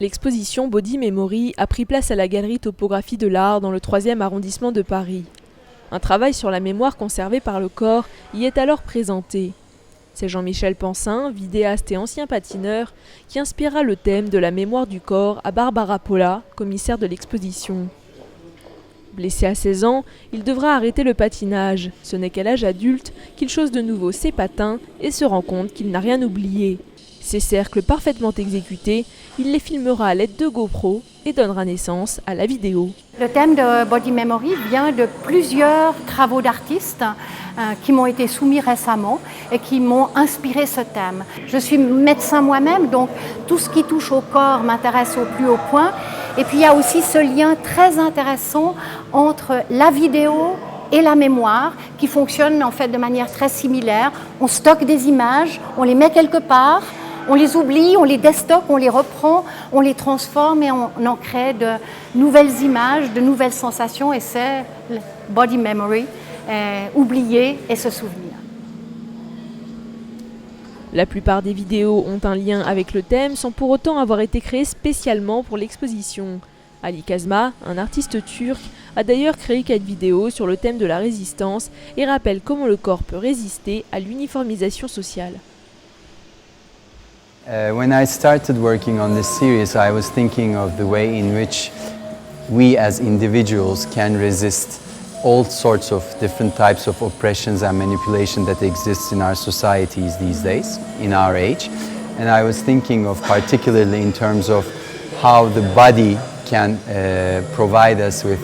L'exposition Body Memory a pris place à la galerie Topographie de l'Art dans le 3e arrondissement de Paris. Un travail sur la mémoire conservée par le corps y est alors présenté. C'est Jean-Michel Pansin, vidéaste et ancien patineur, qui inspira le thème de la mémoire du corps à Barbara Polla, commissaire de l'exposition. Blessé à 16 ans, il devra arrêter le patinage. Ce n'est qu'à l'âge adulte qu'il chose de nouveau ses patins et se rend compte qu'il n'a rien oublié. Ces cercles parfaitement exécutés, il les filmera à l'aide de GoPro et donnera naissance à la vidéo. Le thème de Body Memory vient de plusieurs travaux d'artistes qui m'ont été soumis récemment et qui m'ont inspiré ce thème. Je suis médecin moi-même, donc tout ce qui touche au corps m'intéresse au plus haut point. Et puis il y a aussi ce lien très intéressant entre la vidéo et la mémoire qui fonctionne en fait de manière très similaire. On stocke des images, on les met quelque part, on les oublie, on les déstocke, on les reprend, on les transforme et on en crée de nouvelles images, de nouvelles sensations et c'est Body Memory, oublier et se souvenir. La plupart des vidéos ont un lien avec le thème sans pour autant avoir été créées spécialement pour l'exposition. Ali Kazma, un artiste turc, a d'ailleurs créé 4 vidéos sur le thème de la résistance et rappelle comment le corps peut résister à l'uniformisation sociale. When I started working on this series, I was thinking of the way in which we as individuals can resist all sorts of different types of oppressions and manipulation that exists in our societies these days, in our age. And I was thinking of particularly in terms of how the body can provide us with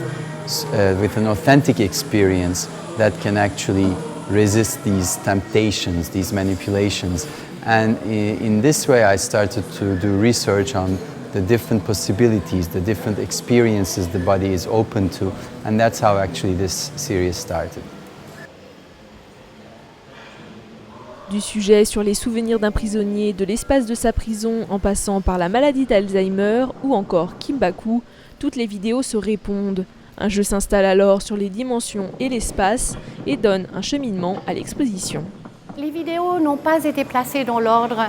an authentic experience that can actually resist these temptations, these manipulations. And in this way I started to do research on the different possibilities, the different experiences the body is open to, and that's how actually this series started. Du sujet sur les souvenirs d'un prisonnier, de l'espace de sa prison en passant par la maladie d'Alzheimer ou encore Kimbaku, toutes les vidéos se répondent. Un jeu s'installe alors sur les dimensions et l'espace et donne un cheminement à l'exposition. Les vidéos n'ont pas été placées dans l'ordre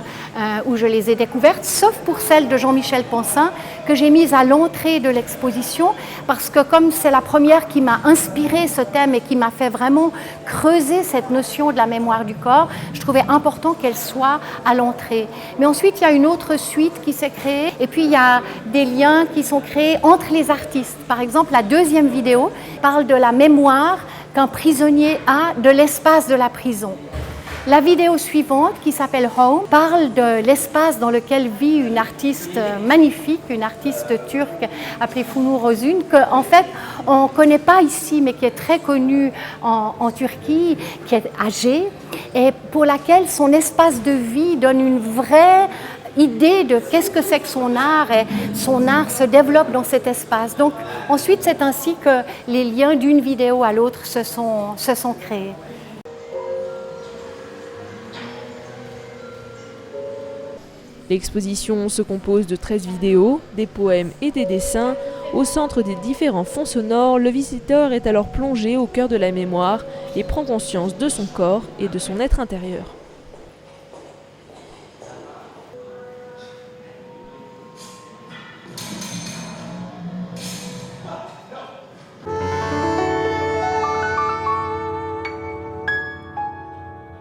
où je les ai découvertes, sauf pour celle de Jean-Michel Pansin que j'ai mise à l'entrée de l'exposition parce que comme c'est la première qui m'a inspiré ce thème et qui m'a fait vraiment creuser cette notion de la mémoire du corps, je trouvais important qu'elle soit à l'entrée. Mais ensuite, il y a une autre suite qui s'est créée et puis il y a des liens qui sont créés entre les artistes. Par exemple, la deuxième vidéo parle de la mémoire qu'un prisonnier a de l'espace de la prison. La vidéo suivante, qui s'appelle Home, parle de l'espace dans lequel vit une artiste magnifique, une artiste turque appelée Funur Özün, qu'en fait on ne connaît pas ici, mais qui est très connue en Turquie, qui est âgée, et pour laquelle son espace de vie donne une vraie idée de qu'est-ce que c'est que son art, et son art se développe dans cet espace. Donc ensuite, c'est ainsi que les liens d'une vidéo à l'autre se sont créés. L'exposition se compose de 13 vidéos, des poèmes et des dessins. Au centre des différents fonds sonores, le visiteur est alors plongé au cœur de la mémoire et prend conscience de son corps et de son être intérieur.